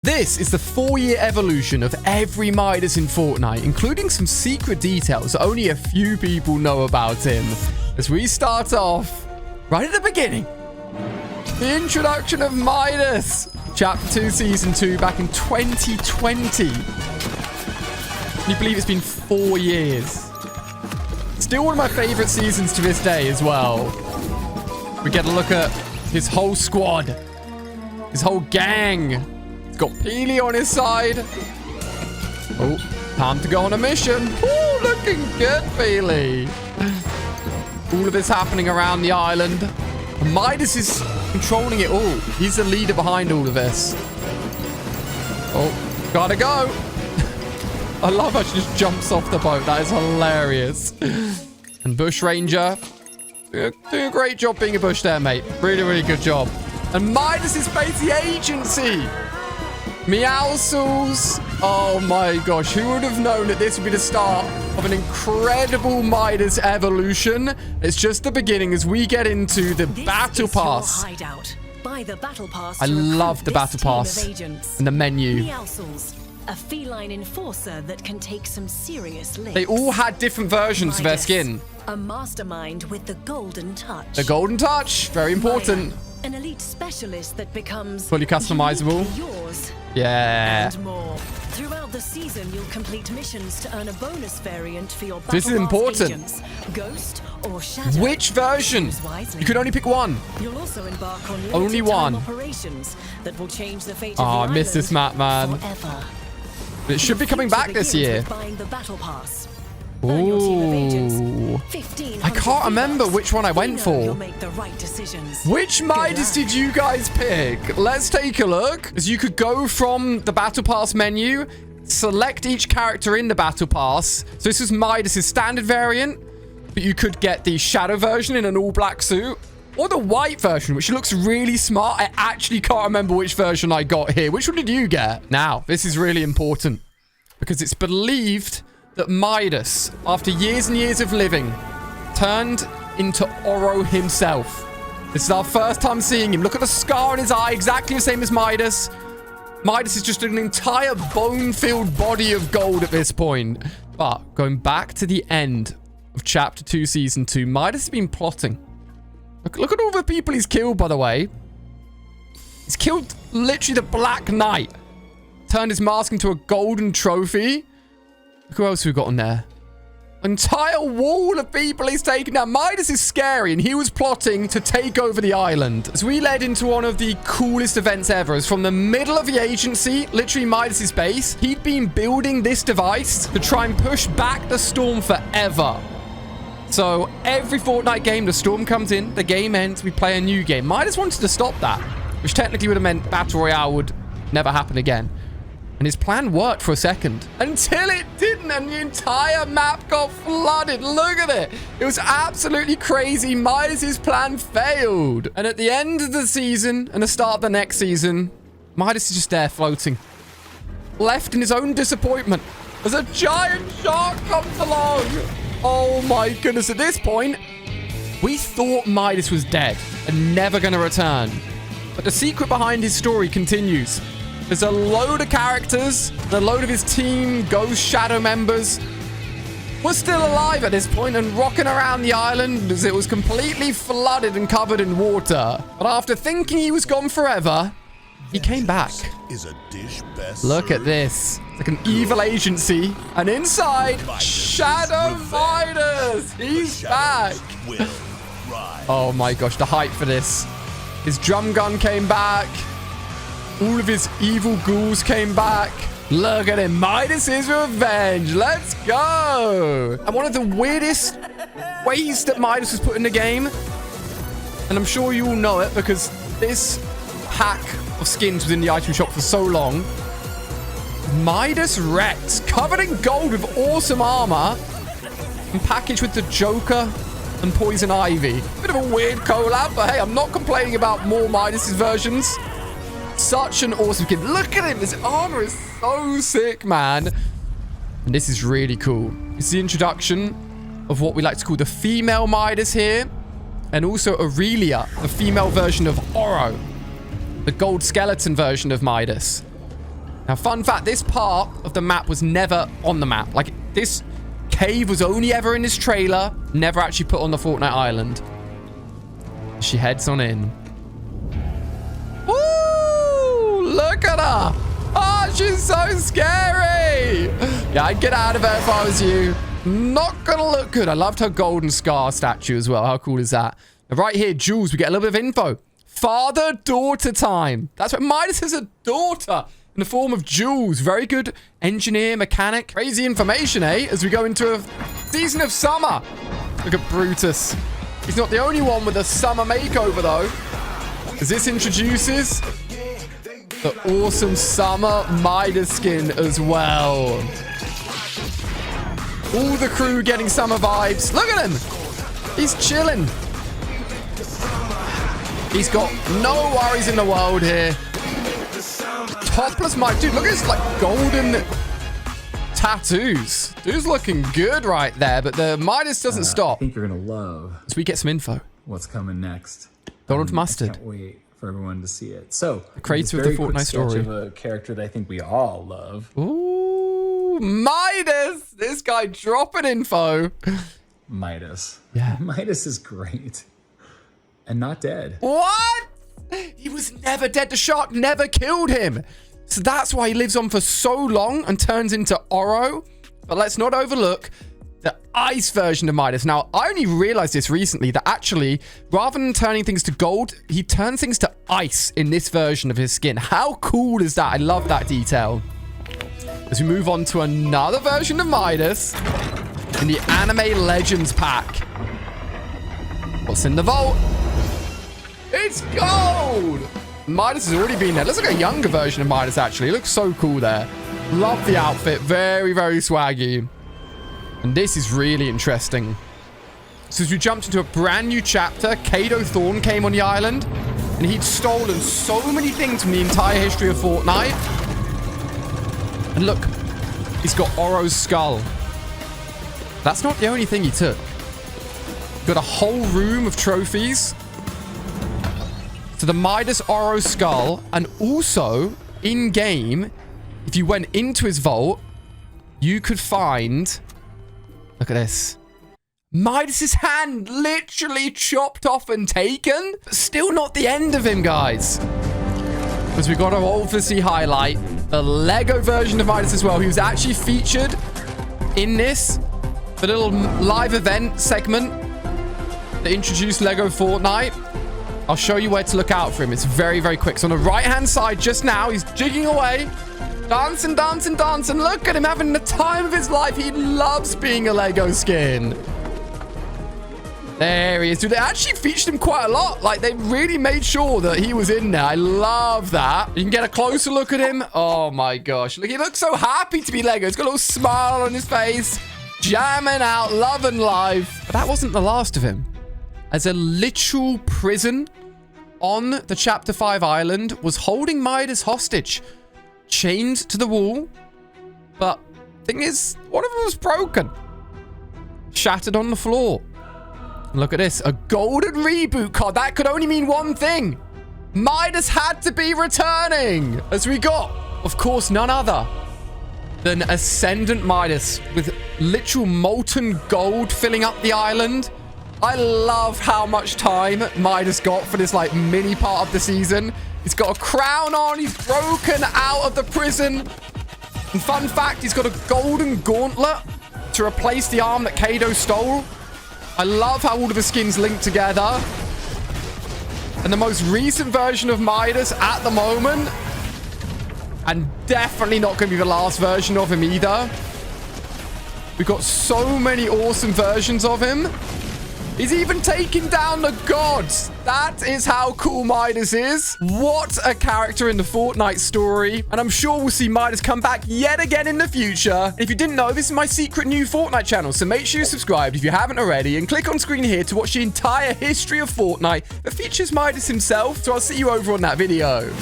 This is the 4-year evolution of every Midas in Fortnite, including some secret details that only a few people know about him. As we start off right at the beginning, the introduction of Midas, Chapter 2, Season 2, back in 2020. Can you believe it's been 4 years? Still one of my favorite seasons to this day as well. We get a look at his whole squad, his whole gang. Got Peely on his side. Oh, time to go on a mission. Oh, looking good, Peely. All of this happening around the island. Midas is controlling it all. He's the leader behind all of this. Oh, gotta go. I love how she just jumps off the boat. That is hilarious. And Bush Ranger. Doing a great job being a bush there, mate. Really, really good job. And Midas is based the agency. Meowscles. Oh my gosh, who would have known that this would be the start of an incredible Midas evolution? It's just the beginning as we get into the Battle Pass. I love the Battle Pass and the menu. Meowscles, a feline enforcer that can take some serious licks. They all had different versions of their skin. A mastermind with the golden touch. The golden touch, very important. An elite specialist that becomes fully customizable. Yours. Yeah. And more. Throughout the season, you'll complete missions to earn a bonus variant for your battle This is important. Agents, Ghost or Shadow. Which version? You can only pick one. You'll also embark on only one operations that will change the fate oh, of I missed this map, man. Forever. It should be coming back this year. Buying the battle pass. Ooh. I can't remember which one I went for. Which Midas did you guys pick? Let's take a look. As you could go from the Battle Pass menu, select each character in the Battle Pass. So this is Midas' standard variant, but you could get the Shadow version in an all-black suit, or the white version, which looks really smart. I actually can't remember which version I got here. Which one did you get? Now, this is really important, because it's believed that Midas, after years and years of living, turned into Oro himself. This is our first time seeing him. Look at the scar on his eye, exactly the same as Midas. Midas is just an entire bone-filled body of gold at this point. But going back to the end of Chapter 2, Season 2, Midas has been plotting. Look at all the people he's killed, by the way. He's killed literally the Black Knight. Turned his mask into a golden trophy. Who else have we got on there? Entire wall of people he's taken down. Midas is scary, and he was plotting to take over the island. As we led into one of the coolest events ever, as from the middle of the agency, literally Midas' base, he'd been building this device to try and push back the storm forever. So every Fortnite game, the storm comes in, the game ends, we play a new game. Midas wanted to stop that, which technically would have meant Battle Royale would never happen again. And his plan worked for a second. Until it didn't, and the entire map got flooded. Look at it. It was absolutely crazy. Midas' plan failed. And at the end of the season, and the start of the next season, Midas is just there floating. Left in his own disappointment. As a giant shark comes along. Oh my goodness. At this point, we thought Midas was dead and never going to return. But the secret behind his story continues. There's a load of characters, a load of his team, Ghost Shadow members, were still alive at this point and rocking around the island as it was completely flooded and covered in water. But after thinking he was gone forever, he came back. Look at this. It's like an evil agency. And inside, Shadow Midas. He's back. Oh my gosh, the hype for this. His drum gun came back. All of his evil ghouls came back. Look at him. Midas' revenge. Let's go. And one of the weirdest ways that Midas was put in the game, and I'm sure you all know it because this pack of skins was in the item shop for so long. Midas Rex, covered in gold with awesome armor, and packaged with the Joker and Poison Ivy. Bit of a weird collab, but hey, I'm not complaining about more Midas' versions. Such an awesome skin. Look at him. His armor is so sick, man. And this is really cool. It's the introduction of what we like to call the female Midas here. And also Aurelia, the female version of Oro. The gold skeleton version of Midas. Now, fun fact, this part of the map was never on the map. Like, this cave was only ever in this trailer, never actually put on the Fortnite island. She heads on in. Woo! Look at her! Oh, she's so scary! Yeah, I'd get out of there if I was you. Not gonna look good. I loved her golden scar statue as well. How cool is that? Right here, Jules, we get a little bit of info. Father-daughter time. That's what Midas has a daughter in the form of Jules. Very good engineer, mechanic. Crazy information, eh? As we go into a season of summer. Look at Brutus. He's not the only one with a summer makeover, though. As this introduces the awesome summer Midas skin as well. All the crew getting summer vibes. Look at him. He's chilling. He's got no worries in the world here. Topless Midas. Dude, look at his, like, golden tattoos. Dude's looking good right there, but the Midas doesn't stop. I think you're going to love So we get some info. what's coming next. Donald Mustard. I can't wait for everyone to see it. So, The creator of the Fortnite story. of a character that I think we all love. Ooh, Midas. This guy dropping info. Midas. Yeah. Midas is great. And not dead. What? He was never dead. The shark never killed him. So that's why he lives on for so long and turns into Oro. But let's not overlook the ice version of Midas. Now, I only realized this recently, that actually, rather than turning things to gold, he turns things to ice in this version of his skin. How cool is that? I love that detail. As we move on to another version of Midas in the Anime Legends pack. What's in the vault? It's gold! Midas has already been there. Let's look at a younger version of Midas, actually. It looks so cool there. Love the outfit. Very, very swaggy. And this is really interesting. So as we jumped into a brand new chapter, Kado Thorn came on the island, and he'd stolen so many things from the entire history of Fortnite. And look, he's got Oro's skull. That's not the only thing he took. Got a whole room of trophies. So the Midas Oro skull, and also in-game, if you went into his vault, you could find... Look at this. Midas's hand literally chopped off and taken. But still not the end of him, guys. Because we got to obviously highlight the Lego version of Midas as well. He was actually featured in this. The little live event segment that introduced Lego Fortnite. I'll show you where to look out for him. It's very, very quick. So on the right-hand side just now, he's jigging away. Dancing, dancing, dancing. Look at him having the time of his life. He loves being a Lego skin. There he is. Dude, they actually featured him quite a lot. Like, they really made sure that he was in there. I love that. You can get a closer look at him. Oh, my gosh. Look, he looks so happy to be Lego. He's got a little smile on his face. Jamming out, loving life. But that wasn't the last of him. As a literal prison on the Chapter 5 island was holding Midas hostage. Chained to the wall. But thing is, one of them was broken. Shattered on the floor. Look at this. A golden reboot card. That could only mean one thing. Midas had to be returning. As we got, of course, none other than Ascendant Midas with literal molten gold filling up the island. I love how much time Midas got for this, like, mini part of the season. He's got a crown on. He's broken out of the prison. And fun fact, he's got a golden gauntlet to replace the arm that Kado stole. I love how all of the skins link together. And the most recent version of Midas at the moment. And definitely not going to be the last version of him either. We've got so many awesome versions of him. He's even taking down the gods. That is how cool Midas is. What a character in the Fortnite story. And I'm sure we'll see Midas come back yet again in the future. And if you didn't know, this is my secret new Fortnite channel. So make sure you're subscribed if you haven't already. And click on screen here to watch the entire history of Fortnite that features Midas himself. So I'll see you over on that video.